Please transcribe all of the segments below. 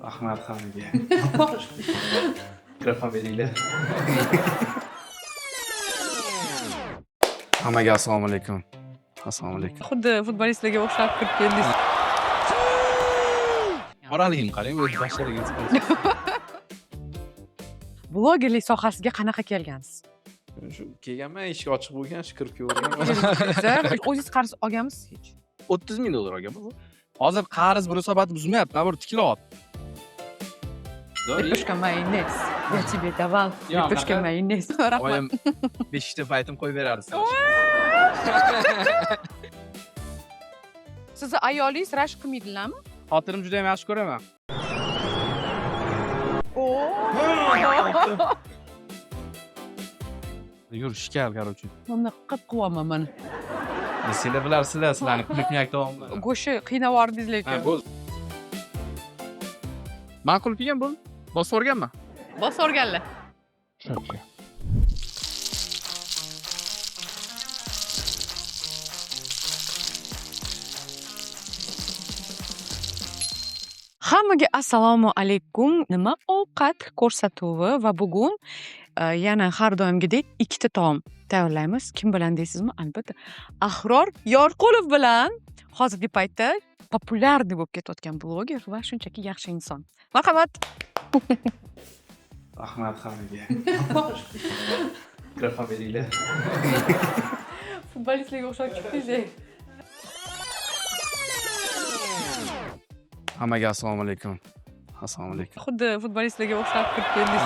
Rahmat hammaga. Mikrofon beringlar. Hammaga assalomu alaykum. Assalomu alaykum. Xuddi futbolistlarga o'xshab kirib keldingiz. Moraligim qarang, o'z boshlaringiz. Blogerlik sohasiga qanaqa kelgansiz? Shu kelganman, eshik ochiq bo'lgan, shu kirib kelganman. O'zingiz qarz olganmisiz hech? $30,000 olganman. Hozir qarz munosabat buzmayapti, bir tikilyapti. Лепешка майонез. Я тебе давал лепешка майонез. Rahmat. Oyim 5 ta paytim qo'yib berarsiz. Sizni ayolingiz rashk qilmaydilarmi? Xotinim juda ham yaxshi ko'raman. Yur, shikal, короче. Mana qilib qilyapman mana. Sizlar bilarsizlar, sizlarni klipnyak davomida. Go'shi qiynab yubordingiz lekin. Bo'ldi. Ma'qul kelgan bo'ldi. Bosib o'rganma. Bosib o'rganlar. Hammaga assalomu alaykum. Nima ovqat ko'rsatuvi va bugun yana har doimgidek ikkita taom tayyorlaymiz. Kim bilan deysizmi? Albatta, Ahror Yorqulov bilan hozirgi paytda populyarniy bo'lib ketayotgan bloger va shunchaki yaxshi inson. Marhamat. Rahmat hammaga. Mikrofon beringlar. Futbolistlarga o'xshab chiqdingiz. Hammaga assalomu alaykum. Assalomu alaykum. Xuddi futbolistlarga o'xshab kirib keldingiz.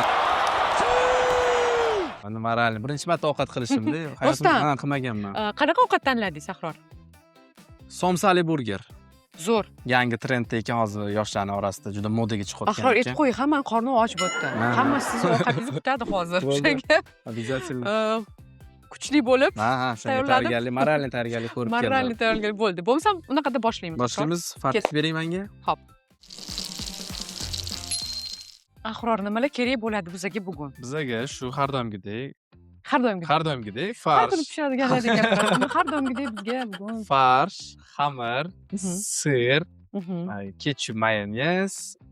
Mana moralni birinchi marta ovqat qilishimda, Rostdan? hayotimda qilmaganman. Qanaqa ovqat tanladingiz, Ahror? Somsali burger. Zo'r. Yangi trendda ekan, hozir yoshlarning orasida juda modaga chiqayotgan Ahror ekan. aytib qo'y, hammani qorni och bo'pti. Hamma sizni ovqatingizni kutadi hozir. Bo'ldi. O'shanga Обязательно. kuchli bo'lib, Ha, shunga tayyorladim. tayyorgarlik, moralni tayyorgarlik ko'rib keldim. moralni tayyorgarlik bo'ldi. Bo'lmasa unaqada boshlaymiz. Boshlaymiz. Farq bering menga. Xo'p. Ahror, nimalar kerak bo'ladi bizga bugun? Bizaga shu har doimgidek, Har doimgidek. har doimgidek Har farsh, kuni pishadiganlarga gapiramiz. Har doimgidek bizga bugun. farsh, xamir, Mhm. sir, Mhm. ketchup,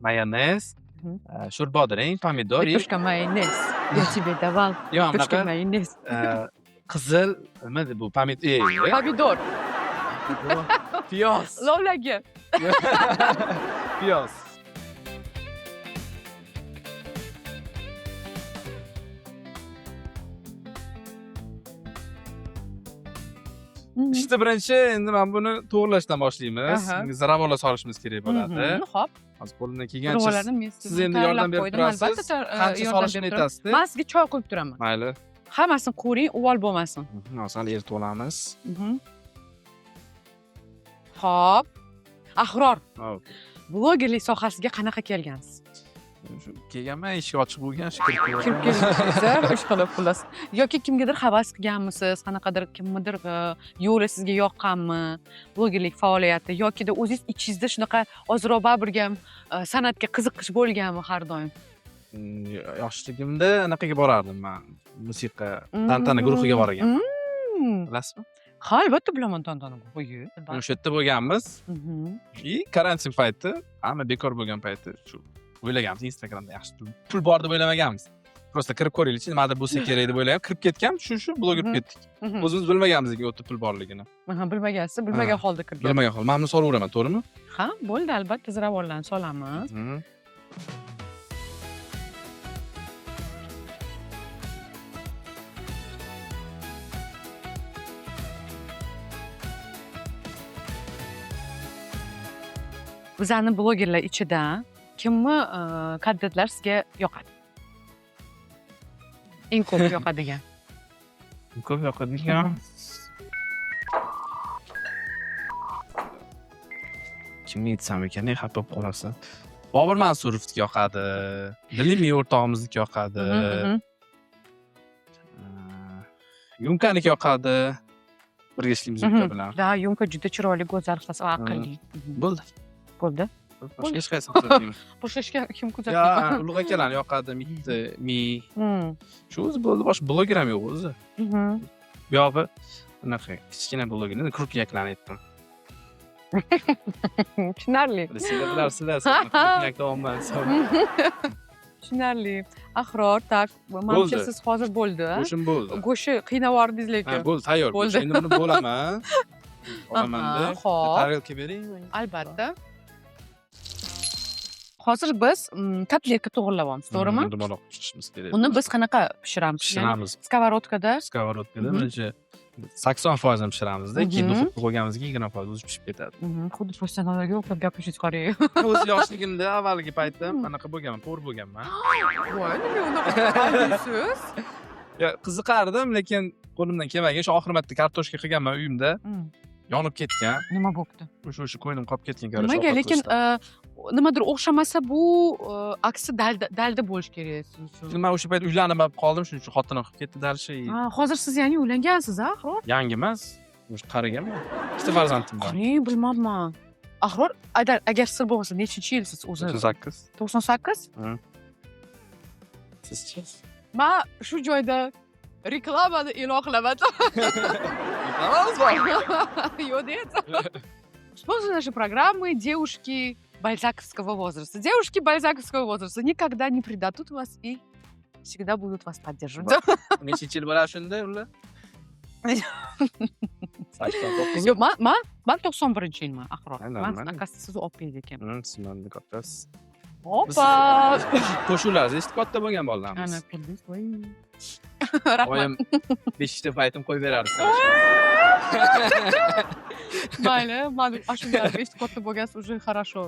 mayonez, Mhm. sho'rbodirang, pomidor, Лепешка майонез. Я тебе давал yo'q, лепешка bunaqa майонез. qizil, nima bu pomidor, Pomidor. piyoz, Lovlagi. piyoz. İşte birinchi endi mana buni to'g'irlashdan boshlaymiz. Aha. Ziravorlar solishimiz kerak bo'ladi. Xo'p. Hozir qo'limdan kelgancha Ziravorlarni men siz endi yordam berib turasiz. Qancha solishini aytasiz-da? Men sizga choy quyib turaman. Mayli. Hammasini ko'ring, uvol bo'lmasin. Sal eritib olamiz. Xo'p. Ahror, Hop. blogerlik sohasiga qanaqa kelgansiz? Shu kelganman, eshik ochiq bo'lgan, shu kirib Kirib keldingiz, ish qilib xullas. Yoki kimgadir havas qilganmisiz, qanaqadir kimnidir yo'li sizga yoqqanmi, blogerlik faoliyati yokida o'zingiz ichingizda shunaqa ozroq baribirga san'atga qiziqish bo'lganmi har doim? Yoshligimda anaqaga borardim men. Musiqa, tantana guruhiga bor ekan. Bilasizmi? Ha, albatta bilaman tantana guruhi. O'sha yerda bo'lganmiz. Karantin payti, hamma bekor bo'lgan payti shu o'ylaganmiz Instagramda yaxshi pul bor deb o'ylamaganmiz. Prosta kirib ko'raylik-chi, nimadir bo'lsa kerak deb o'ylagan, kirib ketgan, shu bloger ketdik. O'zimiz bilmaganmiz u yerda pul borligini. Bilmagansiz, bilmagan holda kirgan. Bilmagan hol. Men buni solaveraman, to'g'rimi? Ha, bo'ldi, albatta ziravorlarni solamiz. Bizani blogerlar ichida kimni kontent sizga yoqadi? Eng ko'p yoqadigan. Ko'p yoqadigan. Kimni aytsam ekan, xafa bo'lib qolasiz. Bobur Mansurovniki yoqadi. Dilimiy o'rtog'imizniki yoqadi. Yumkaniki yoqadi. Birga ishlaymiz ular bilan. Da, Yumka juda chiroyli, go'zal qiz va aqlli. Bo'ldi. Bo'ldi. Boshqa hech qaysi qilmayman. Boshqa ishga kim Ya, kuzatmaydi? ulug' akalarni yoqadi, mi. Shu o'zi bo'ldi, boshqa bloger ham yo'q o'zi. Bu yog'i bunaqa kichkina blogerni krupniyaklarni aytdim. Tushunarli. Sizlar bilarsizlar, sizlar davomman. Tushunarli. Ahror, tak, manimcha siz hozir bo'ldi. Go'shim bo'ldi. Go'shti qiynavordingiz Ha, lekin. bo'ldi, tayyor. Bo'ldi. Endi buni bo'laman. Olamanda. Xo'p. Tarelka bering. Albatta. Hozir biz kotletka to'g'irlayapmiz, to'g'rimi? Dumaloq pishirishimiz kerak. Uni biz qanaqa pishiramiz? pishiramiz. Skоворodkada. Skоворodkada birinchi 80% pishiramiz-da, keyin dуховка qo'yganimizga 20% o'zi pishib ketadi. Xuddi professionallarga o'xshab gapirishni qarang. O'zi yoshligimda avvalgi paytda anaqa bo'lganman, po'r bo'lganman. Voy, nima unaqa qildingiz? Ya qiziqardim, lekin qo'limdan kelmagan. Shu oxir marta kartoshka qilganman uyimda. Yonib ketgan. Nima bo'ldi? O'sha qo'ynim qolib ketgan ko'ra. Nimaga? Lekin nimadir o'xshamasa bu aksi dalda bo'lish kerak siz uchun. Men o'sha payt uylanib qoldim, shuning uchun xotinim qilib ketdi dalshi. Ha, hozir siz ya'ni uylangansiz, a? Ahror? Yangi emas. O'sha qariganman. Ikkita farzandim bor. Qani, bilmabman. Ahror, agar sir bo'lmasa, nechinchi yil siz o'zi? 98. 98? Sizchi? Men shu joyda reklamani e'lon qilaman. Reklamamiz bor. Yo'q deyapti. Спонсор нашей программы девушки бальзаковского возраста. Девушки бальзаковского возраста никогда не предадут вас и всегда будут вас поддерживать. Nechinchi yil bo'ladi shunda ular? 89. Yo'q, men 91-yilman, Ahror. Aynan, Men akasi sizni olib keldi ekanman. Sizlarni kattasiz. Hoppa! Qo'shuvlaringiz eshitib katta bo'lgan bolalarimiz. Ana, ko'rdingiz? Voy. Rahmat. Oyim 5 ta paytim qo'yib berardi. Mayli, men ashulalarni eshitib katta bo'lgansiz, уже хорошо.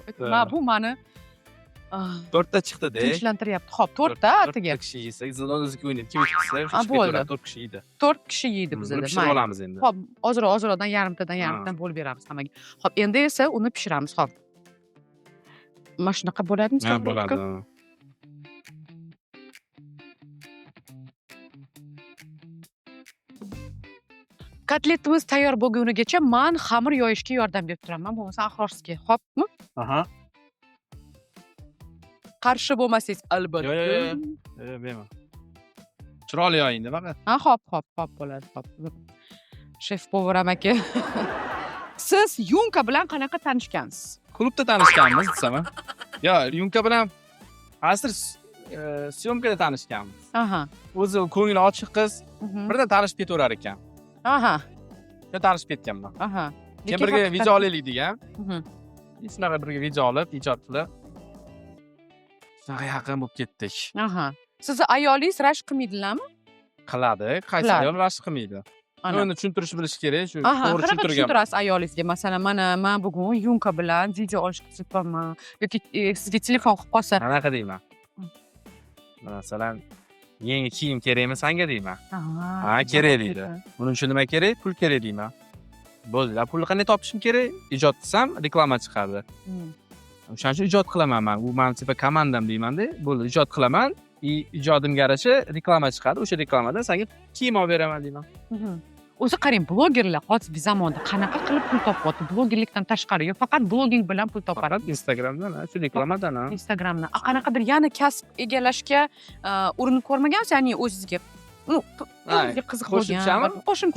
Bu meni 4 ta chiqdi-da. tinchlantiryapti. Xo'p, 4 ta atiga. 4 kishi yesak, o'ziga o'ynaydi. Kim ichsa, bo'ldi. 4 kishi yeydi. 4 kishi yeydi bizda. Pishirib olamiz endi. Xo'p, ozroq-ozroqdan yarimtadan bo'lib beramiz hammaga. Xo'p, endi esa uni pishiramiz. Xo'p. Mana shunaqa bo'ladimi? Ha, bo'ladi. Kotletimiz tayyor bo'lgunigacha men xamir yoyishga yordam berib turaman, bo'lmasa Ahror sizga. Xo'pmi? Aha. Qarshi bo'lmasangiz albatta. Yo'q, bema. Chiroyli yoyingda faqat. Ha, xo'p, bo'ladi, xo'p. Shef povar amaki. Siz Yunka bilan qanaqa tanishgansiz? Klubda tanishganmiz desam. Yo, Yunka bilan asr syomkada tanishganmiz. Aha. O'zi ko'ngli ochiq qiz. Birdan tanishib ketaverar ekan. Aha. Yo, tanishib ketganman. Aha. Keyin birga video olaylik degan. Shunaqa birga video olib, ijod qilib. Shunaqa yaqin bo'lib ketdik. Aha. Sizni ayolingiz rashk qilmaydilarmi? Qiladi, qaysi ayol rashk qilmaydi. Uni tushuntirishni bilish kerak, shu to'g'ri tushuntirgan. Qanaqa tushuntirasiz ayolingizga? Masalan, men bugun Yunka bilan video olishga chiqaman yoki sizga telefon qilib qolsa, qanaqa deyman? Masalan, yangi kiyim kerakmi senga deyman. Ha, kerak deydi. Buning uchun nima kerak? Pul kerak deyman. Bo'ldi, pulni qanday topishim kerak? Ijod qilsam, reklama chiqadi. O'shaning uchun ijod qilaman men. U meni tipa komandam deyman-da. Bo'ldi, ijod qilaman. Ijodimga yarasha reklama chiqadi. O'sha reklamadan senga kiyim olib beraman deyman. O'zi qarang, blogerlar hozirgi zamonda qanaqa qilib pul topyapti? Blogerlikdan tashqari, yo faqat bloging bilan pul topadi. Faqat Instagramdan, shu reklamadan. Instagramdan. Qanaqadir yana kasb egallashga urinib ko'rmagansiz, ya'ni o'zingizga qiziq bo'lgan.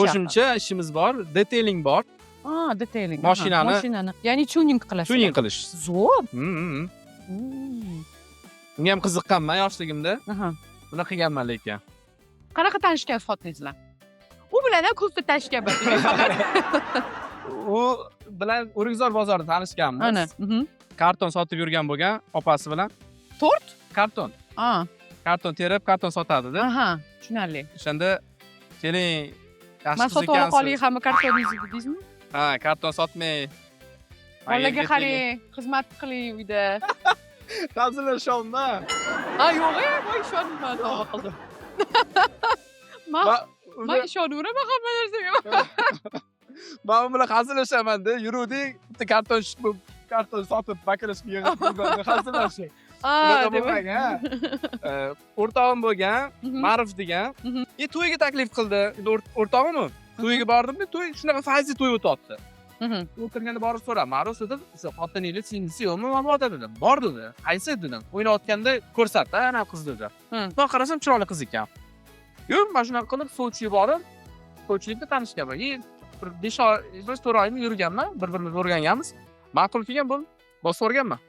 Qo'shimcha ishimiz bor, detailing bor. Detailing. Mashinani. Ya'ni tuning qilasiz. Tuning qilish. Zo'r. Unga ham qiziqqanman yoshligimda. Buni qilganman lekin. Qanaqa tanishgansiz xotiningizlar? U bilan ham ko'zda tanishganman. U bilan O'rikzor bozorida tanishganmiz. Ana. Karton sotib yurgan bo'lgan opasi bilan. Tort? Karton. Karton terib, karton sotadi-da. Aha, tushunarli. O'shanda keling, yaxshi men sotib ola qoling hamma kartoningizni dedingizmi? Ha, karton sotmay. Bolaga qarang, xizmat qiling uyda. Hazillasholma. Yo'q, voy ishonmayman, tavba qildim. Men ishonaveraman hamma narsaga. Men u bilan hazillashaman-da, yuruvdik, bitta karton sotib, bakalashni yig'ib hazillashdik. O'rtog'im bo'lgan, Ma'ruf degan. To'yga taklif qildi. O'rtog'immi? To'yga bordim-da, to'y shunaqa fayzli to'y o'tdi. O'tirganda borib so'ram, Ma'ruf dedi, xotiningiz singlisi yo'qmi? Men bor dedim. Bor dedi. Qaysi dedim. O'ynayotganda ko'rsatdi, ana qiz dedi. Men qarasam chiroyli qiz ekan. Yo'q, men shunaqa qilib Sochiga borib, Sochilikda tanishganman. bir 5 oy, 4 oymi yurganman, bir-birimizni o'rganganmiz. Ma'qul kelgan bo'ldi. Bosib o'rganman.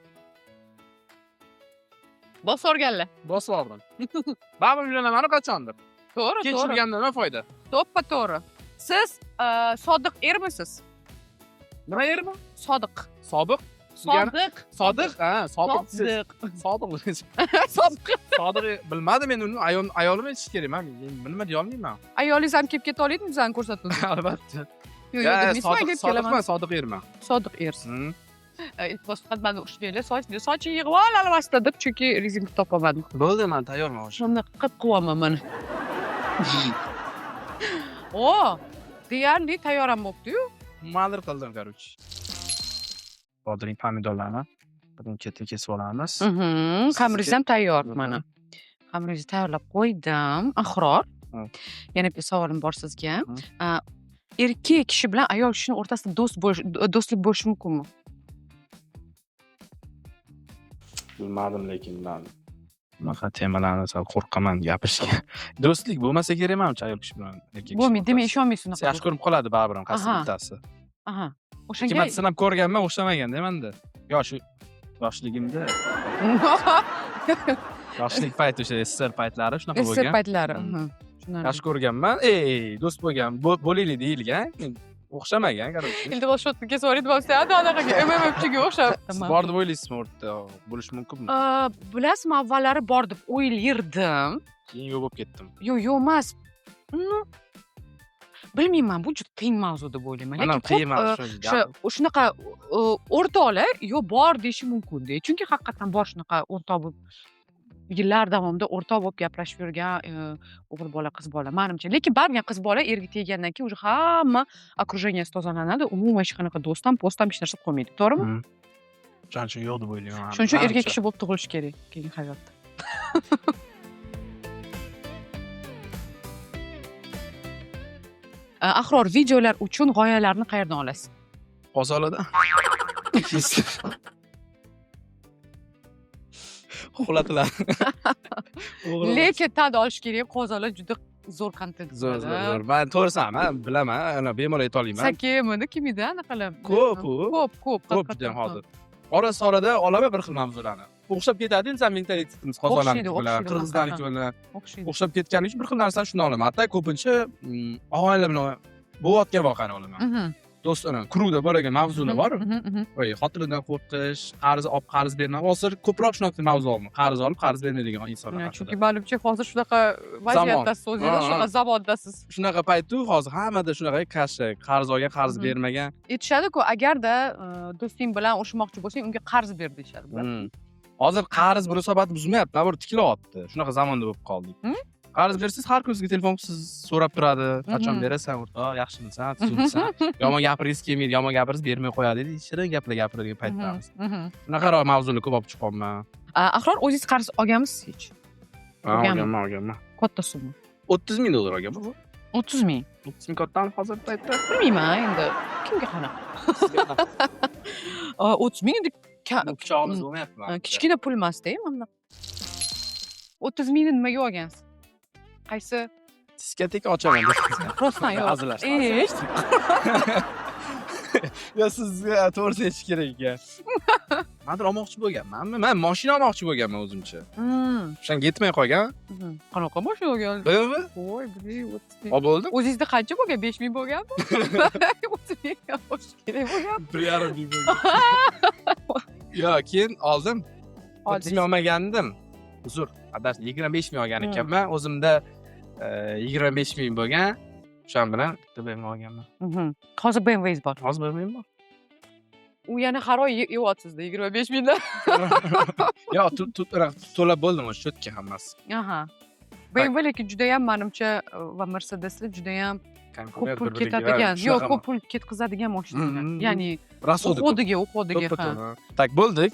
Bosib o'rganlar. Bosib oldim. Baribir uylanaman qachondir. To'g'ri, Kech to'g'ri. yurgandan nima foyda? To'ppa-to'g'ri. Siz sodiq ermisiz? Nima yermi? Sodiq. Sobiq? Sodiq. Sodiq, ha, sobiq. Sodiq. Sodiq. Sodiq. Sodiq bilmadim men uni ayolim aytish kerak. Men nima deya olmayman. Ayolingiz ham kelib keta oladimi bizani ko'rsatuvga? Albatta. Yo'q, demaysiz, men kelib kelaman. Sodiq erman. Sodiq ersiz. Hmm. Iltimos qilib urishib beringlar. Soching yig'ib ol alvasta deb, chunki rezinka topolmadim. Bo'ldi, men tayyorman o'sha. Shunda qilib qilaman mana. O, deyarli tayyor ham bo'libdi-yu. Ma'lur qildim, короче. Bodring pomidorlarni birin-ketin kesib olamiz. Xamiringiz ham tayyor mana. Xamiringizni tayyorlab qo'ydim. Ahror. Yana bir savolim bor sizga. Erkak kishi bilan ayol kishini o'rtasida do'stlik bo'lishi mumkinmi? Bilmadim, lekin men bunaqa temalarni sal qo'rqaman gapirishga. Do'stlik bo'lmasa kerak menimcha ayol kishi bilan erkak kishi. Bo'lmaydi, demak ishonmaysiz unaqa. Yaxshi ko'rib qoladi baribir ham qaysi Aha. bittasi. Aha. Lekin O'shanga men sinab ko'rganman, o'xshamaganda menda. Yoshligimda, yoshlik payti o'sha SSR paytlari shunaqa SSR bo'lgan. paytlari. Tushunarli. Yaxshi ko'rganman. Do'st bo'lgan, bo'laylik deyilgan. Men o'xshamagan, короче. Iltimos shotni kesib yuboring deb olsa, anaqaga MMFchiga o'xshab. Siz bor deb o'ylaysizmi o'rtada bo'lish mumkinmi? Bilasizmi, avvallari bor deb o'ylardim. Keyin yo'q bo'lib ketdim. Yo'q emas. Bilmayman, bu juda qiyin mavzu deb o'ylayman. Mana Lekin qiyin ko'p mavzu. shunaqa o'rtoqlar yo'q bor deyishi mumkin-da. Chunki haqiqatan bor shunaqa o'rtoq bo'lib yillar davomida o'rtoq bo'lib gaplashib yurgan o'g'il bola, qiz bola menimcha. Lekin baribir qiz bola erga teggandan keyin уже hamma okrujeniyasi tozalanadi. Umuman hech qanaqa do'st ham, post ham hech narsa qolmaydi. To'g'rimi? Shuning uchun yo'q deb o'ylayman. Shuning uchun erkak kishi bo'lib tug'ilish kerak keyin hayotda. Ahror, videolar uchun g'oyalarni qayerdan olasiz? Qozoqlardan. Xulatilar. Lekin tan olish kerak, qozoqlar juda zo'r kontent Zo'r. Men to'g'risini men bilaman, ana bemalol ayta olaman. Sakimini kimida anaqalar? Ko'p juda ham hozir. Orada olaman bir xil mavzularni. O'xshab ketadi inson mentalitetimiz qozonlarniki bilan, qirg'izlarniki bilan o'xshab ketgani uchun bir xil narsani shuni olaman. Hatto ko'pincha og'aylar bilan bo'layotgan voqeani olaman. Do'stlarim, kruvda bo'lgan mavzular bor. Voy, xotinidan qo'rqish, qarz bermay. Hozir ko'proq shunaqa mavzu olman. Qarz olib, qarz bermaydigan insonlar haqida. Chunki menimcha hozir shunaqa vaziyatdasiz o'zingiz, shunaqa zamondasiz. Shunaqa paytda hozir hammada shunaqa kasha, qarz olgan, qarz bermagan. Aytishadi-ku, agarda do'sting bilan urushmoqchi bo'lsang, unga qarz ber deyishadi. Hozir qarz munosabatni buzmayapti, to'g'ri tiklayapti. Shunaqa zamonda bo'lib qoldik. Qarz bersangiz har kun sizga telefon siz so'rab turadi, qachon berasan, o'rtoq, yaxshimisan, tuzukmisan? Yomon gapirgingiz kelmaydi, yomon gapirsangiz bermay qo'yadi deydi. Shirin gaplar gapiradigan paytlarimiz. Shunaqaroq mavzuni ko'p olib chiqyapman. Ahror, o'zingiz qarz olganmisiz hech? Olganman. Katta summa. $30,000 olganman. 30 ming. 30 ming kattami hozir paytda? Bilmayman endi. Kimga qanaqa? 30 ming endi Pichog'imiz bo'lmayapti. kichkina pul emas-da, mana. 30 mingni nimaga olgansiz? Qaysi? Diskotek ochaman. Rostdan yo'q. Hazillashdim. Ya sizga to'g'risini aytish kerak ekan. Men olmoqchi bo'lganman. Men mashina olmoqchi bo'lganman o'zimcha. O'shanga yetmay qolgan. Qanaqa mashina olgan? Bilmi? Voy, bilay, bo'ldi? o'zingizda qancha bo'lgan? 5 ming bo'lganmi? 30 ming olish kerak bo'lgan. 1,5 ming bo'lgan. Yo, keyin oldim. 30 ming olmagandim. Uzr, adashdim. 25 ming olgan ekanman. O'zimda 25 ming bo'lgan. O'shan bilan bitta BMW olganman. Hozir BMW'ingiz bor. Hozir BMW bor. U yana har oy yeyapsizda 25 mingdan. Yo, to'lab bo'ldim o'sha cho'tka hammasi. Aha. BMW lekin juda ham menimcha va Mercedeslar juda ham ko'p pul ketadigan. Yo'q, ko'p pul ketkazadigan mashinalar. Ya'ni uxodiga. Tak, bo'ldik.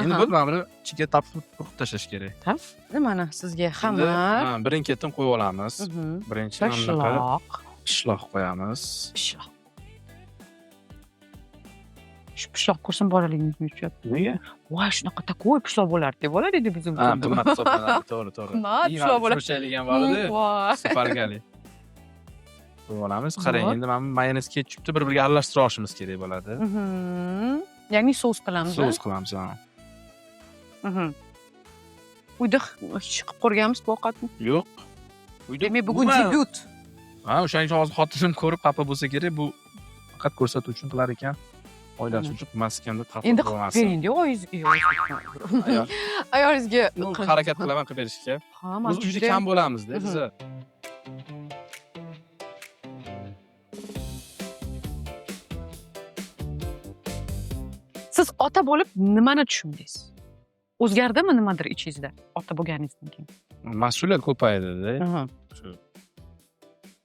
Endi bo'ldi, mana buni ichiga tapib tashlash kerak. Taf? Mana sizga xamir. Birin-ketin qo'yib olamiz. Birinchi pishloq qo'yamiz. Shu pishloq ko'rsam bolaligimga uchib. Nega? Voy, shunaqa takoy pishloq bo'lardi deb oladi bizim Ha, qimmat hisoblanadi, to'g'ri. Qimmat pishloq bo'ladi. Sho'rchaydigan bo'ladi. Voy. Supergali. qo'yib olamiz. Qarang, endi mana mayonez ketchupni bir-biriga aralashtirib olishimiz kerak bo'ladi. Ya'ni sos qilamiz. Sos qilamiz, ha. Uyda hech qilib ko'rganmiz bu ovqatni. Yo'q. Uyda Demak, bugun debyut. Ha, o'shaning uchun hozir xotinim ko'rib xafa bo'lsa kerak, bu faqat ko'rsatuv uchun qilar ekan. Oilasi uchun qilmas ekan deb xafa Endi qilib bo'lmasin. bering-da, oyingizga. Ayolingizga Harakat qilaman qilib berishga. Ha, Biz uyda kam bo'lamiz-da, biz. Siz ota bo'lib nimani tushundingiz? O'zgardimi nimadir ichingizda ota bo'lganingizdan keyin? Mas'uliyat ko'paydi-da. Shu.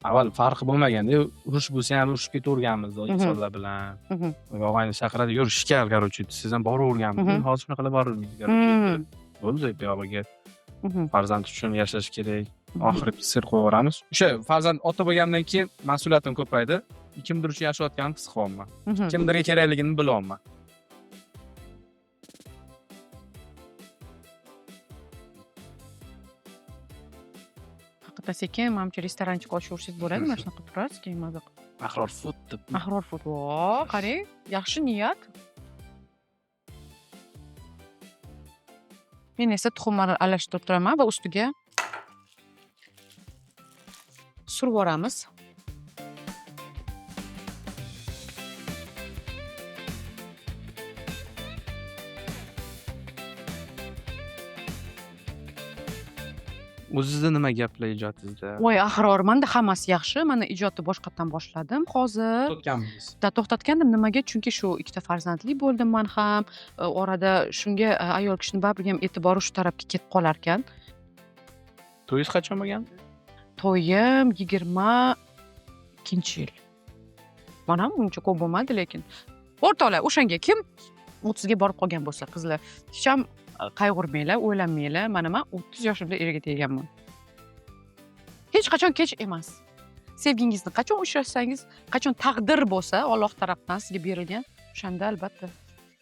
Avval farqi bo'lmaganda, urush bo'lsa ham urushib ketaverganmiz insonlar bilan. Og'ayni chaqiradi, yur ishga, короче, siz ham boraverganmiz. Hozir shunaqa qilib borilmaydi, короче. Bo'ldi, bu yoqqa farzand uchun yashash kerak. Oxirgi sir qo'yaveramiz. O'sha farzand ota bo'lgandan keyin mas'uliyatim ko'paydi. Kimdir uchun yashayotganimni his qilyapman. Kimdirga kerakligini bilyapman. Sekin menimcha restoranchiga ochaversangiz bo'ladi, mana shunaqa turasiz, keyin maza qilib. Ahror food deb. Ahror food. Qarang, yaxshi niyat. Men esa tuxumlarni aralashtirib turaman va ustiga surib yuboramiz. O'zingizda nima gaplar ijodingizda? Voy, Ahror, menda hammasi yaxshi. Mana ijodni boshqatdan boshladim hozir. To'xtatganmiz. To'xtatgandim. Nimaga? Chunki shu ikkita farzandli bo'ldim men ham. Orada shunga ayol kishini baribir ham e'tibori shu tarafga ketib qolar ekan. To'yingiz qachon bo'lgan? To'yim 22-yil. Mana uncha ko'p bo'lmadi, lekin o'rtoqlar, o'shanga kim 30 ga borib qolgan bo'lsa, qizlar, hech ham qayg'urmanglar, o'ylanmanglar. Mana men 30 yoshimda erga tegganman. Hech qachon kech emas. Sevgingizni qachon uchrashsangiz, qachon taqdir bo'lsa, Alloh tarafdan sizga berilgan, o'shanda albatta.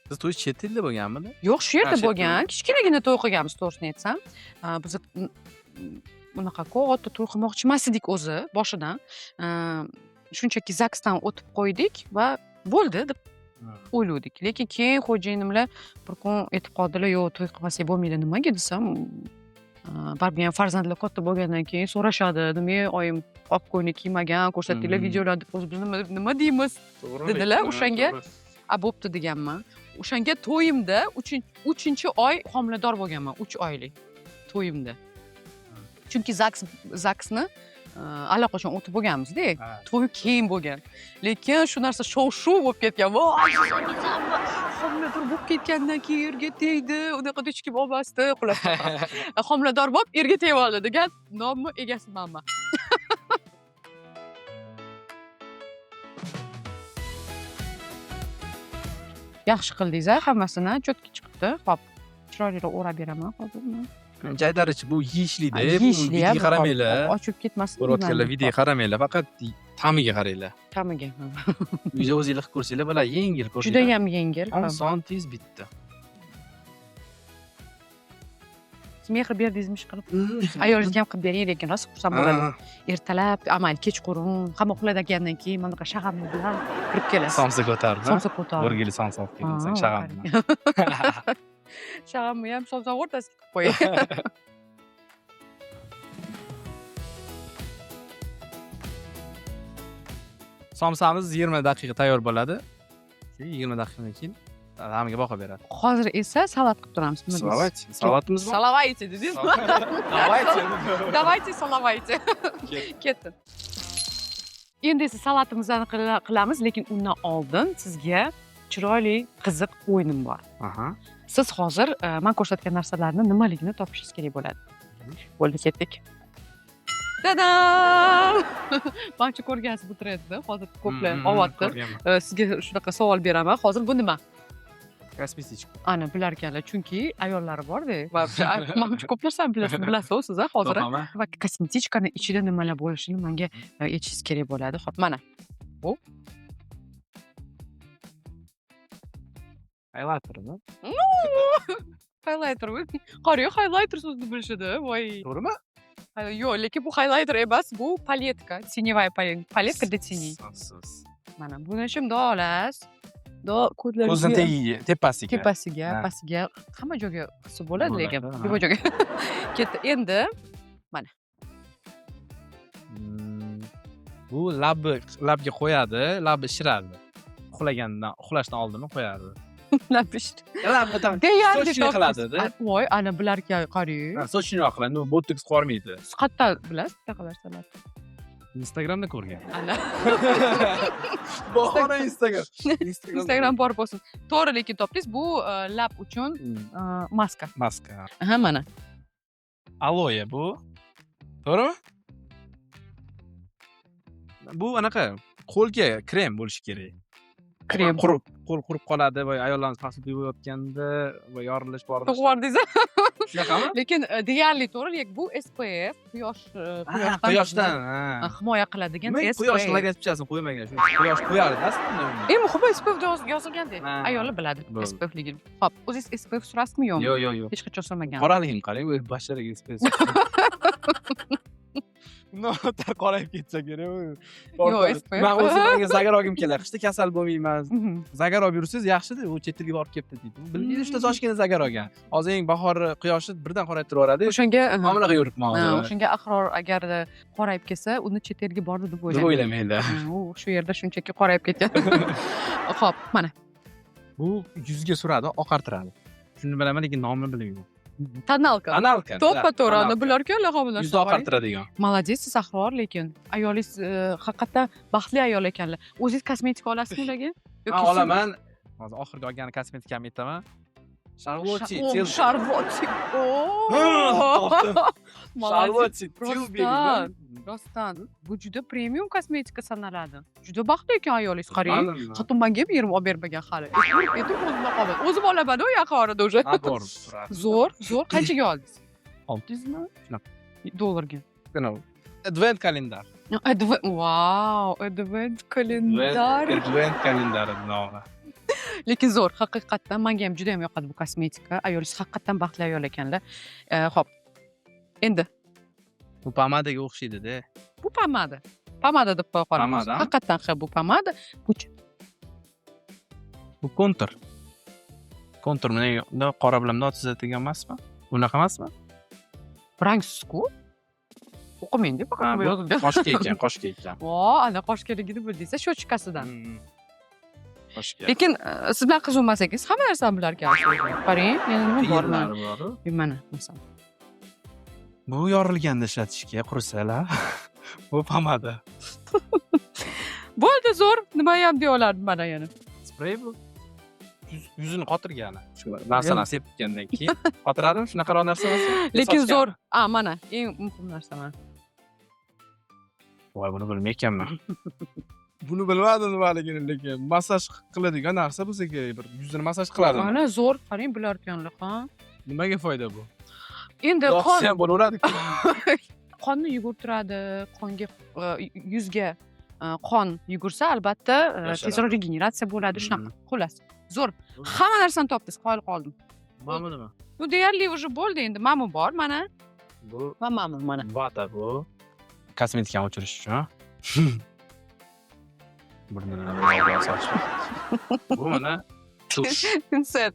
Siz to'y chet elda bo'lganmidi? Yo'q, shu yerda bo'lgan. Kichkinagina to'y qilganmiz, to'g'risini aytsam. Biz unaqa katta to'y qilmoqchi emas edik o'zi boshidan. Shunchaki zaksdan o'tib qo'ydik va bo'ldi deb o'yladik. Lekin keyin xo'jayinimlar bir kun aytib qoldilar, yo'q, to'y qilmasak bo'lmaydi. Nimaga desam, baribir ham farzandlar katta bo'lgandan keyin so'rashadi. Nima, oyim qop ko'yni kiymagan, ko'rsatdinglar videolarda, biz nima deymiz dedilar. O'shanga bo'pti deganman. O'shanga to'yimda 3-oy homilador bo'lganman, 3 oylik to'yimda. Chunki zaksni allaqachon o'tib bo'lganmiz-da. To'y keyin bo'lgan. Lekin shu narsa shov-shuv bo'lib ketgan. Voy, homilador bo'lib ketgandan keyin erga tegdi. Unaqa hech kim olmasdi, xullas. Homilador bo'lib erga tegib oldi degan nomni egasi manman. Yaxshi qildingiz, hammasini cho'tki chiqibdi. Xo'p, chiroyliroq o'rab beraman hozir. Jaydarichi, bu yeyishlikda, Yeyishli, videoga qaramanglar. Ochib ketmasin. Ko'rayotganlar videoga qaramanglar, faqat ta'miga qaranglar. Ta'miga. Uyda o'zingizlar qilib ko'rsanglar, bular yengil ko'rsanglar. Juda ham yengil. 10 santiz bitta. Mehr berdingizmi ish qilib? Ayolingizga ham qilib bering, lekin rosa xursand bo'ladi. Ertalab, amal kechqurun, hamma uxlagandan keyin mana bunaqa shag'amni bilan kirib kelasiz. Somsa ko'tarib. Somsa ko'tarib. Bir kilo somsa olib kelsang, shag'amni. Shag'amni ham somsa o'rtasiga qilib qo'ying. Somsamiz 20 daqiqa tayyor bo'ladi. 20 daqiqadan keyin hammaga baho beradi. Hozir esa salat qilib turamiz. Salatimiz bor. Salavayte dedingizmi? Давайте salavayte. Ketdi. Endi esa salatimizni qilamiz, lekin undan oldin sizga chiroyli, qiziq o'yinim bor. Siz hozir men ko'rsatgan narsalarni nimaligini topishingiz kerak bo'ladi. Bo'ldi, ketdik. Tadam! Menimcha ko'rgansiz bu trendni, hozir ko'plar olyapti. Sizga shunaqa savol beraman. Hozir bu nima? Kosmetichka. Ana, bilar ekanlar, chunki ayollari bor-da. Va menimcha ko'p narsani bilasiz siz hozir. Va kosmetichkani ichida nimalar bo'lishini menga aytishingiz kerak bo'ladi. Xo'p, mana. Bu highlightermi? Highlighter. Qariyo, highlighter so'zni bilishadi. Voy. To'g'rimi? Yo'q, lekin bu highlighter emas, bu paletka. Теневая paletka для теней. Mana buni shundoq olasiz. Ko'zni tagiga, tepasiga. Tepasiga, Ha. pastiga, hamma joyga qilsa bo'ladi lekin. Bo'ladi, ha. Hamma joyga. Ketdi. Endi Bu labga qo'yadi, labi shiradi. Uxlashdan oldin qo'yadi. labish. Labni tam Deyarli sochini qiladi-da. Voy, ana bularga qarang. Sochini qiladi, no botoks qo'ymaydi. Siz qayerdan bilasiz bunaqa narsalarni? Instagramda ko'rgan. Ana. Bahora Instagram. Instagram bor bo'lsin. To'g'ri, lekin topdingiz. Bu lab uchun maska. Maska. Aha, mana. Aloe bu. To'g'rimi? Bu anaqa qo'lga krem bo'lishi kerak. Krem. Qo'l qurib qoladi va ayollarimiz tasvir yuvayotganda va yorilish bor. To'g'ri Shunaqami? lekin deyarli to'g'ri, lekin bu SPF, Quyoshdan. himoya qiladigan Men SPF. quyosh logotipichasini qo'ymagan. Shu quyosh qo'yardi aslida. Eng muhimi SPF yozilganda. Ha. Ayollar biladi Bo'ldi. SPFligini. Xo'p, o'zingiz SPF surasizmi yo'qmi? Yo'q. Hech qachon surmagan. Qoraligim qarang, o'z basharaga space. No, qorayib ketsa kerak. Yo'q, SPF. Men o'zimga zagar olgim keladi. Qishda kasal bo'lmayman. Mhm. Zagar olib yursangiz yaxshi-da, u chet elga borib ketdi deydi. Bilmaydi, ishda zoshgina zagar olgan. Hozir eng bahor quyoshi birdan qorayib turaveradi. O'shanga Homilaga yuribman hozir. o'shanga Ahror agarda qorayib kelsa, uni chet elga bordi deb Deb o'ylayman. o'ylamaydi. U shu yerda shunchaki qorayib ketgan. Xo'p, mana. Bu yuzga suradi, oqartiradi. Shuni bilaman, lekin nomini bilmayman. Tonalka. Analka. To'ppa-to'g'ri, uni bularga homilalar. Yuzni oqartiradigan. Молодец, Ahror, lekin ayolingiz haqiqatan baxtli ayol ekanlar. O'zingiz kosmetika olasizmi ularga? Men olaman. Hozir oxirgi olgan kosmetikamni aytaman. Charlotte Tilbury. Charlotte. Charlotte Tilbury. Rostdan. Bu juda premium kosmetika sanaladi. Juda baxtli ekan ayolingiz, qarang. Hatto menga ham yerim olib bermagan hali. E'tibor o'zimda qolmadi. O'zim olaman u yoqqa orada o'sha. To'g'ri. Zo'r. Qanchaga oldingiz? 600 mi? Shunaqa. Dollarga. Advent kalendar. Wow, advent kalendar. Advent kalendari nomi. Lekin zo'r, haqiqatdan menga ham juda ham yoqadi bu kosmetika. Ayolingiz haqiqatdan baxtli ayol ekanlar. Xo'p. Endi Bu pomadaga o'xshaydi-da. bu pomada. Pomada deb qo'ya qolamiz. Pomada? Haqiqatdan bu pomada. Bu kontur. Kontur mana qora bilan tuzatadigan emasmi? Unaqa emasmi? Rangsiz-ku. O'qimaydi faqat bu yozilgan. Qoshga ekan. Vo, ana qoshkeligini bildingiz, shochkasidan. Qoshga. Lekin siz bilan qiz bo'lmasangiz, hamma narsani bilar ekansiz. Qarang, yana nima bor mana, masalan. Bu yorilganda ishlatishga qursalar. Bu pomada. Bo'ldi, zo'r. Nima ham deya olardim mana yana. Sprey bu. Yuzini qotirgani. Shu narsalarni sepgandan keyin qotiradimi? Shunaqa narsa emasmi? Lekin zo'r. Mana eng muhim narsa mana. Voy, buni bilmayapman. Buni bilmadim nimaligini, lekin massaj qiladigan narsa bo'lsa kerak, bir yuzini massaj qiladi. Mana zo'r, qarang bular ekanlar, ha. Nimaga foyda bu? Endi Yoqsa ham bo'laveradi-ku. qonni yugurtiradi, qonga yuzga qon yugursa, albatta tezroq regeneratsiya bo'ladi, shunaqa. Xullas, zo'r. Hamma narsani topdingiz, qoyil qoldim. Mana nima? Bu deyarli уже bo'ldi endi. Mana bu bor, mana. Bu Va mana mana. vata bu. Kosmetikani o'chirish uchun. Bu mana tush. Pinsett.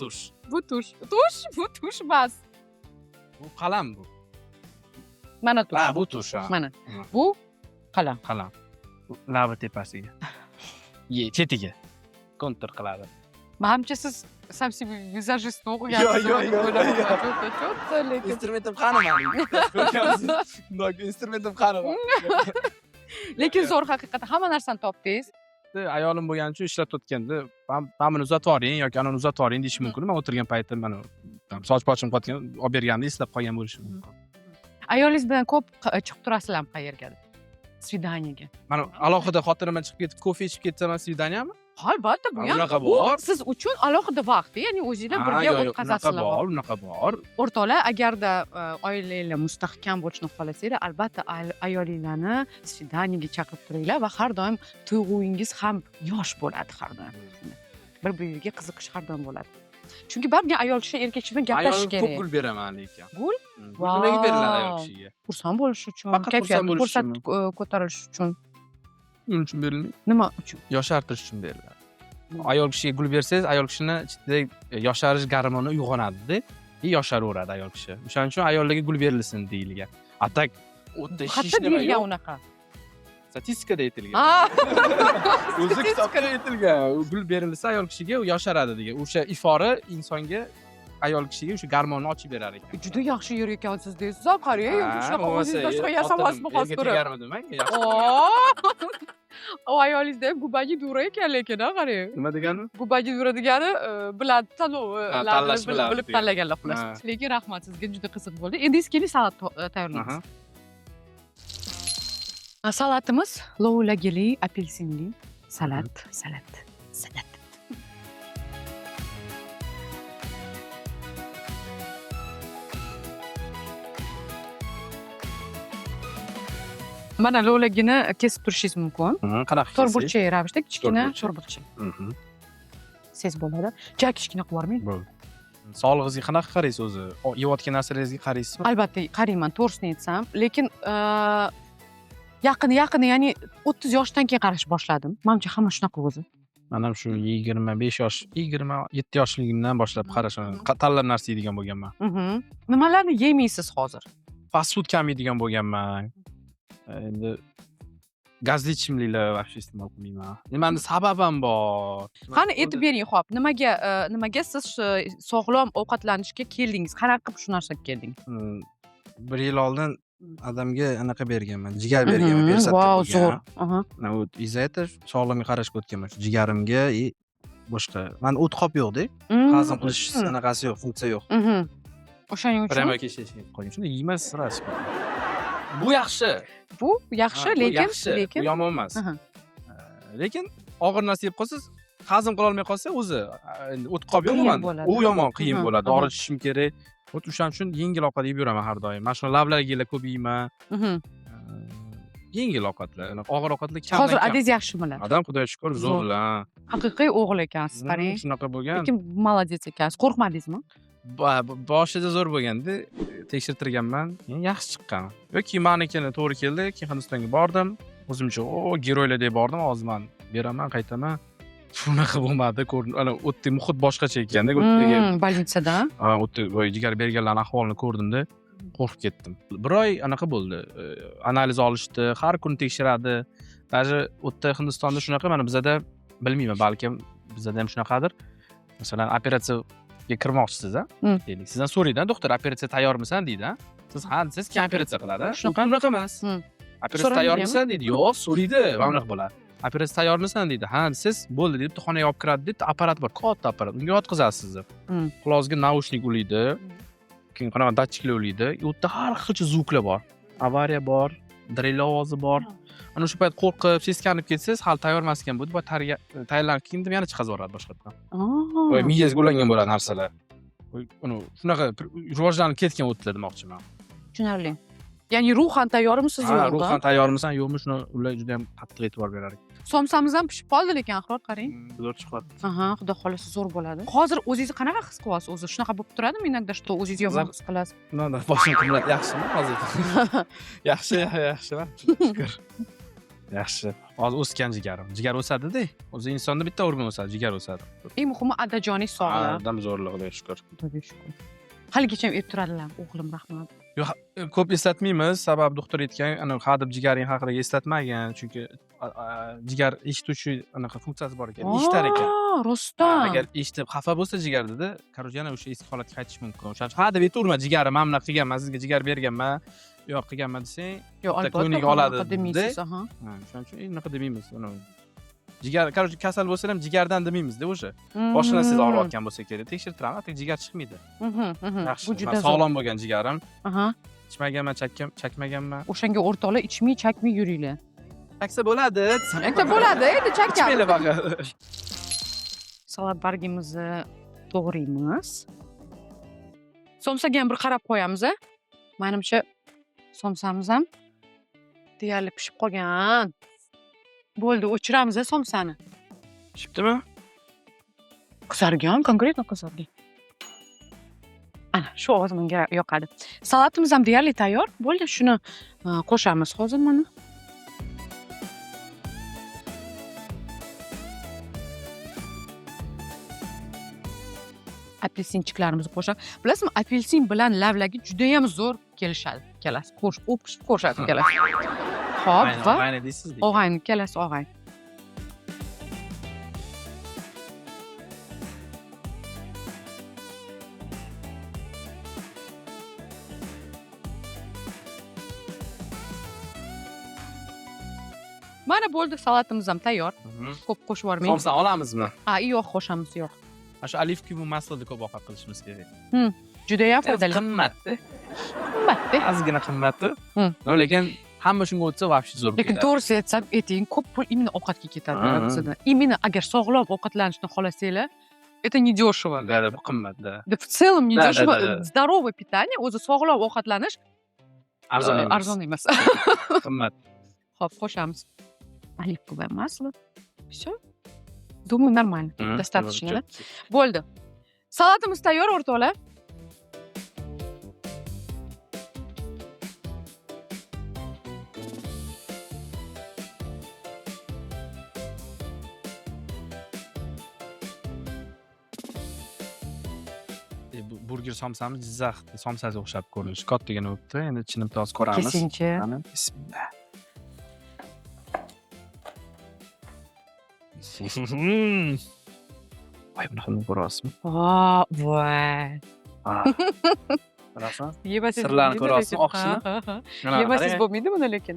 Tush. Bu tush emas. Bu qalam bu. Mana tush. Bu tush. Mana. Bu qalam. Bu labi tepasiga. Chetiga. Kontur qiladi. Menimcha siz совсем vizajist Yo'q. o'qigansiz. Lekin Instrumentim qani meni? Instrumentim qani meni? lekin zo'r haqiqatan hamma narsani topdingiz. Ayolim bo'lgani uchun ishlatib o'tganda, "Mamni uzatib yuboring yoki anani uzatib yuboring" deyish mumkin. Men o'tirgan paytda mana soch pochim qotgan, olib berganda eslab qolgan bo'lishi mumkin. Ayolingiz bilan ko'p chiqib turasizlarmi qayergadir? Svidaniyaga. Mana alohida xotirama chiqib ketib, kofe ichib ketsam, svidaniya?mi? Albatta, bu ham Unaqa bor. siz uchun alohida vaqt, ya'ni o'zingizlar birga o'tkazasizlar. Unaqa bor. O'rtoqlar, agarda oilanglar mustahkam bo'lishni xohlasanglar, albatta ayolinglarni svidaniyaga chaqirib turinglar va har doim tuyg'ungiz ham yosh bo'ladi har doim. Bir-biriga qiziqish har doim bo'ladi. Chunki baribir ayol kishi erkak kishi bilan gaplashish Ayolim ko'p kerak. gul beraman lekin. Gul? Nimaga beriladi ayol kishiga? Xursand bo'lish uchun, Faqat xursand kayfiyatni bo'lish uchunmi? ko'tarish uchun. Nima uchun berilmaydi? Nima uchun? Yoshartirish uchun beriladi. Ayol kishiga gul bersangiz, ayol kishini ichidagi yosharish gormoni uyg'onadi-da, yosharaveradi ayol kishi. O'shaning uchun ayollarga gul berilsin deyilgan. Atak o'tda shish Qayerda nima deyilgan yo'q. unaqa? Statistikada aytilgan. Ah, O'zi kitobda aytilgan. Gul berilsa ayol kishiga u yosharadi degan. O'sha ifori insonga ayol kishiga o'sha gormonni ochib berar ekan. juda yaxshi yer ekansiz deysiz. Qarang, yo'q shunaqa o'zingiz boshqa xotin yasamasmi hozir ko'rib. Tegarmi demang? O ayolingizda ham gubagi dura ekan lekin, qarang. Nima degani? Gubagi dura degani biladi tanovi, tanlash biladi bilib degan. tanlaganlar xullas. Lekin rahmat sizga juda qiziq bo'ldi. Endi keling salat tayyorlaymiz. Salatimiz lovulagili, apelsinli salat. Mana lovulagini kesib turishingiz mumkin. Qanaqa To'rtburchak ravishda kichkina To'rtburchak. to'rtburchak. Sez bo'ladi. Juda kichkina qilib yubormang. Bo'ldi. Sog'lig'ingizga qanaqa qaraysiz o'zi? Yeyotgan narsalaringizga qaraysizmi? Albatta qarayman, to'g'risini aytsam, lekin yaqin, ya'ni 30 yoshdan keyin qarashni boshladim. Menimcha hamma shunaqa o'zi. Men ham shu 25 yosh, 27 yoshligimdan boshlab qarashni, tanlab narsa yeydigan bo'lganman. Nimalarni yemaysiz hozir? Fast food kam yeydigan bo'lganman. Endi gazli ichimliklar вообще iste'mol qilmayman. Mani sababim bor. Qani aytib bering, xo'p. Nimaga siz sog'lom ovqatlanishga keldingiz? Qanaqa qilib shu narsaga keldingiz? 1 yil oldin adamga anaqa berganman, jigar berganman, persatga. Vau, zo'r. Вот из-за этого sog'lomga qarashga o'tganman. Shu jigarimga и boshqa. Manda o't qop yo'q-da. Hazm qilish anaqasi yo'q, funksiya yo'q. O'shaning uchun. Prямо kechishga qo'ying. Shunda yeymas ras. Bu yaxshi. Bu yaxshi, Bu lekin bu yomon emas. Lekin og'ir narsa yeb qolsangiz, hazm qila olmay qolsa o'zi endi o't qop yo'q manda. U yomon, qiyin bo'ladi. Dori ichishim kerak. O'shaning uchun yengil ovqat yeb yuraman har doim. Mana shu lavlarga ko'p yeyman. Yengil ovqatlar, og'ir ovqatlar kam. Hozir adingiz yaxshimilar? Adam xudoga shukr zo'rlar. Haqiqiy o'g'il ekansiz, qarang. Shunaqa bo'lgan. Lekin молодец ekansiz. Qo'rqmadingizmi? Boshida zo'r bo'lganda tekshirtirganman, yaxshi chiqqan. Yoki menikini to'g'ri keldi, keyin Hindistonga bordim. O'zimcha giroylar deb bordim, hozir men beraman, qaytaman. Shunaqa bo'lmadi, ana o'tda muhit boshqacha ekanda, o'tdagi Больницада. o'tda jigar berganlarning ahvolini ko'rdimda, qo'rqib ketdim. Bir oy anaqa bo'ldi. Analiz olishdi, har kuni tekshiradi. Даже o'tda Hindistonda shunaqa, mana bizada bilmayman, balkim bizada ham shunaqadir. Masalan, operatsiyaga kirmoqchisiz, deylik. Sizdan so'raydi, doktor, operatsiya tayyormisan deydi, Siz ha desangiz, kim operatsiya qiladi? Shunaqa emas. Operatsiya tayyormisan deydi. Yo'q, so'raydi, mana bunaqa bo'ladi. Operatsiya tayyormisan deydi. Ha desangiz, bo'ldi deb xonaga olib kiradi deb apparat bor, katta apparat. Unga yotqizasiz sizni. Qulog'ingizga naushnik ulaydi. Keyin qanaqa datchiklar ulaydi. U yerda har xilcha zvuklar bor. Avariya bor, drill ovozi bor. Ana shu payt qo'rqib, seskanib ketsangiz, hali tayyor emas ekan bu deb tayyorlanib keyin deb yana chiqazib yuboradi boshqa yoqqa. Voy, miyangizga ulangan bo'ladi narsalar. Uni shunaqa rivojlanib ketgan o'tlar demoqchiman. Tushunarli. Ya'ni ruhan tayyormisiz yo'qmi? Ha, ruhan tayyormisan yo'qmi, shuni ular juda ham qattiq e'tibor berar ekan. Somsamiz ham pishib qoldi lekin Ahror qarang. Zo'r chiqadi. Aha, xudo xolasa zo'r bo'ladi. Hozir o'zingizni qanaqa his qilyapsiz o'zi? Shunaqa bo'lib turadimi inogda, что o'zingizni yomon his qilasiz? Boshim qimmat, yaxshimi hozir? Yaxshi. Shukr. Yaxshi. Hozir o'sgan jigarim. Jigar o'sadi-da. O'zi insonda bitta organ o'sadi, jigar o'sadi. Eng muhimi adajoningiz sog'lik. Adam zo'rliq, xudoga shukr. Xudoga shukr. Haligacha ham erib o'g'lim, rahmat. Yo'q, ko'p eslatmaymiz, sababi doktor aytgan, ana hadeb jigaring haqida eslatmagan, chunki jigar eshituvchi anaqa funksiyasi bor ekan, eshitar ekan. Rostdan. Agar eshitib xafa bo'lsa jigar dedi, korоче, yana o'sha eski holatga qaytish mumkin. O'shaning uchun hadeb aytaverma, jigarim mana bunaqa qilganman, sizga jigar berganman. Yo'q, qilganman desang, yo'q, albatta ko'ngilga oladi demisiz, aha. Shuning uchun unaqa demaymiz. Jigar, korоче, kasal bo'lsa ham jigardan demaymiz-da o'sha. Boshqa narsangiz og'riyotgan bo'lsa kerak, tekshirtiramiz, atak jigar chiqmaydi. Yaxshi. Bu juda sog'lom bo'lgan jigarim. Aha. Ichmaganman, chakmaganman. O'shanga o'rtoqlar ichmay, chakmay yuringlar. Chaksa bo'ladi. Endi bo'ladi, endi chakamiz. Ichmaylar faqat. Salat bargimizni to'g'raymiz. Somsaga ham bir qarab qo'yamiz. Menimcha somsamiz ham deyarli pishib qolgan. Bo'ldi, o'chiramiz somsani. Pishibdimi? Qizargan, konkretno qizargan. Ana shu ovoz menga yoqadi. Salatimiz ham deyarli tayyor. Bo'ldi, shuni qo'shamiz hozir mana. Apelsinchiklarimizni qo'shamiz. Bilasizmi, apelsin bilan lavlagi juda ham zo'r kelishadi. Kelasi o'pishib qo'shadi kelasi. Xo'p, va Og'ayni deysiz. og'ayni, kelasi og'ayni. Mana bo'ldi, salatimiz ham tayyor. Ko'p qo'shib yubormang. Somsa olamizmi? Yo'q, qo'shamiz, yo'q. Shu olivkiy maslada ko'p ovqat qilishimiz kerak. Juda ham foydali. Qimmatda. Qimmatda. Ozgina qimmati. Lekin hamma shunga o'tsa вообще zo'r. Lekin to'g'risi aytsam, eting ko'p pul imенно ovqatga ketadi aslida. Именно agar sog'lom ovqatlanishni xohlasanglar, это не дешево. Да, qimmatda. Да в целом не Да, дешево. да, да. Здоровое питание, o'zi sog'lom ovqatlanish arzon emas. Qimmat. Xo'p, qo'shamiz. Оливковое масло. Всё. Думаю, нормально. Достаточно, да? Bo'ldi. Salatimiz tayyor, o'rtoqlar. Burger somsamiz Jizzax somsasiga o'xshab ko'rinishi. Kattagina o'tdi. Endi ichini biroz ko'ramiz. Kesinchi. Bismillah. Voy, buni ham ko'rasizmi? Voy. Qarasam. Yemasangiz Sirlarni bo'lmaydi, ko'rasizmi, lekin. oqishini? Ha. Yemasangiz bo'lmaydi buni lekin.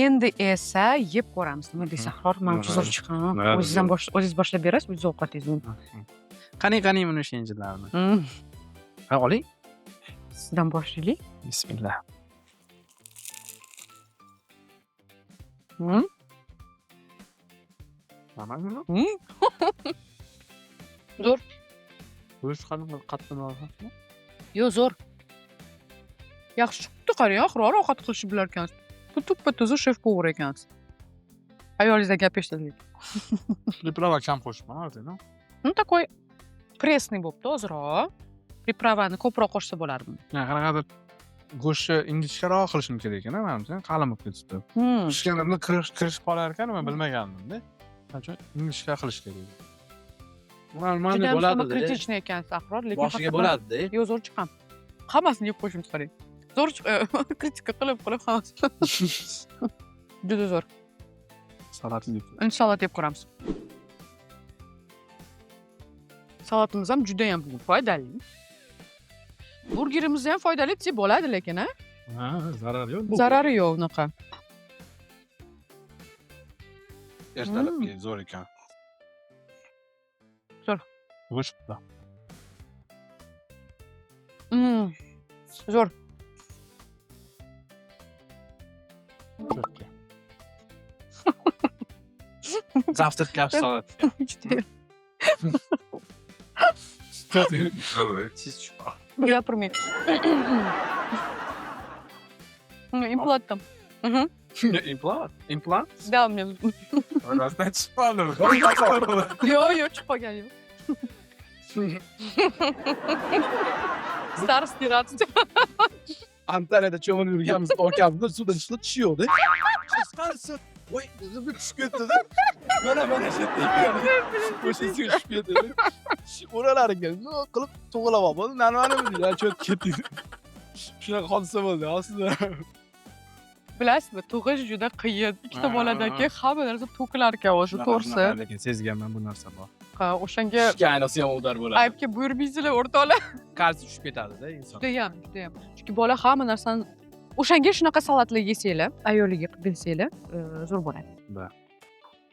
Endi esa yeb ko'ramiz. Nima deysan, Ahror? Men zo'r chiqaman. O'zingiz boshlab berasiz, o'zingiz ovqatingizni. Qani buni shenjilarni. Ha, oling. Sizdan boshlaylik. Bismillah. Tamammi? Zo'r. Go'sht qanday qattiqroq? Yo'q, zo'r. Yaxshi chiqibdi, qarang, Ahror ovqat qilishni bilar ekansiz. Tuppa-toza shef-povar ekansiz. Ayolingizdan gap eshitdik. Priprava kam qo'shma, no? Ну, такой пресный bo'libdi ozroq. Pripravani ko'proq qo'shsa bo'lardi. Qanaqadir go'shtni ingichkaroq qilishim kerak ekan, menimcha, qalin bo'lib ketibdi. Pishganimda kirishib qolar ekan, men bilmagandim-da. Shuning uchun ingichka qilish kerak. Normalniy bo'ladi. Kritichniy ekansiz, Ahror, lekin Boshiga bo'ladi-da. Yo'q, zo'r chiqqan. Hammasini yeb qo'yishimiz kerak. Zo'r kritika qilib hammasini. Juda zo'r. Salatni Inshaalloh deb ko'ramiz. Salatimiz ham juda ham foydali. Burgerimiz ham foydali desa bo'ladi lekin, ha? Zarari yo'q. Zarari yo'q unaqa. Ertalabga zo'r ekan. Zo'r. Go'shtda. Zo'r. Завтрак salat. Siz chiqma. Gapirmang. Implantdan. Implant? Да, у меня. Rasdan chiqmadi. Yo'q, chiqmagan yo'q. Старость радость. Antalya'da cho'milib yurganmiz, okamizda suvdan chiqib tushiydi. Qisqarisi, voy, o'zimga tushib ketdi-da. Mana shu yerda. O'sha tushib ketdi. O'ralariga nima qilib to'g'rilab oldi. Nima deydi, cho'kib ketdi. Shunaqa hodisa bo'ldi aslida. Bilasizmi, tug'ish juda qiyin. Ikkita boladan keyin hamma narsa to'kilar ekan o'sha to'g'risi. Lekin sezganman bu narsa bor. Ha, o'shanga Ayniqsa ham udar bo'ladi. aybga buyurmaysizlar o'rtoqlar. Qalbi tushib ketadi-da inson. Judayam. Chunki bola hamma narsani o'shanga shunaqa salatlar yesanglar, ayoliga qilib bersanglar, zo'r bo'ladi.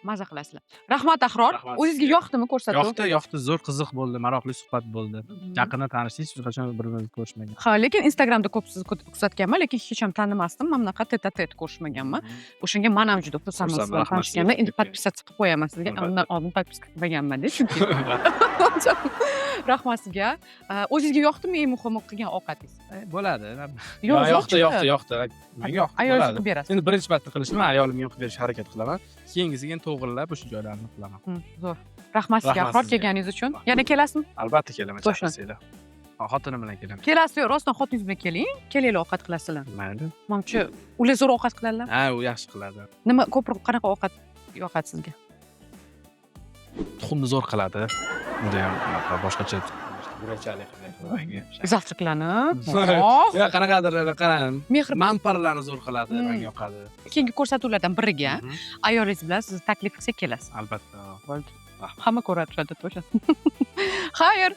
Maza qilasizlar. Rahmat, Ahror. Rahmat. O'zingizga yoqdimi ko'rsatuv? Yoqdi, zo'r qiziq bo'ldi, maroqli suhbat bo'ldi. Yaqindan tanishdik, hech qachon bir-birimizni ko'rishmagan. Ha, lekin Instagramda ko'p sizni kuzatganman, lekin hech ham tanimasdim. Mana bunaqa tet-a-tet ko'rishmaganman. O'shanga men ham juda xursandman sizlar Rahmat. tanishganimda. Endi podpisatsiya qilib qo'yaman sizga. Undan oldin podpiska qilmaganman-da, chunki. Rahmat sizga. O'zingizga yoqdimi eng muhimi qilgan ovqatingiz? Bo'ladi. Yo'q, yoqdi. Menga yoqdi. Ayolingizga qilib berasiz. Endi birinchi marta qilishni ayolimga qilib berishga harakat qilaman. Keyingisiga to'g'irlab o'sha joylarni qilaman. Zo'r. Rahmat sizga Rahmat Ahror sizga. kelganingiz uchun. Yana kelasizmi? Albatta kelaman, Qo'shin. chaqirasizlar. Xotinim bilan kelaman. Kelasiz, rostdan xotiningiz bilan keling. Kelinglar ovqat qilasizlar. Mayli. Menimcha, ular zo'r ovqat qiladilar. Ha, u yaxshi qiladi. Nima ko'proq qanaqa ovqat yoqadi sizga? Tuxumni zo'r qiladi. Unda ham unaqa boshqacha burachalik qiladi. Zavtraqlanib. Ya qanaqadir qarang. Mehr. Manparlarni zo'r qiladi, menga yoqadi. Keyingi ko'rsatuvlardan biriga ayolingiz bilan siz taklif qilsak kelasiz. Albatta. Bo'ldi. Hamma ko'radi o'shanda to'sha. Xayr.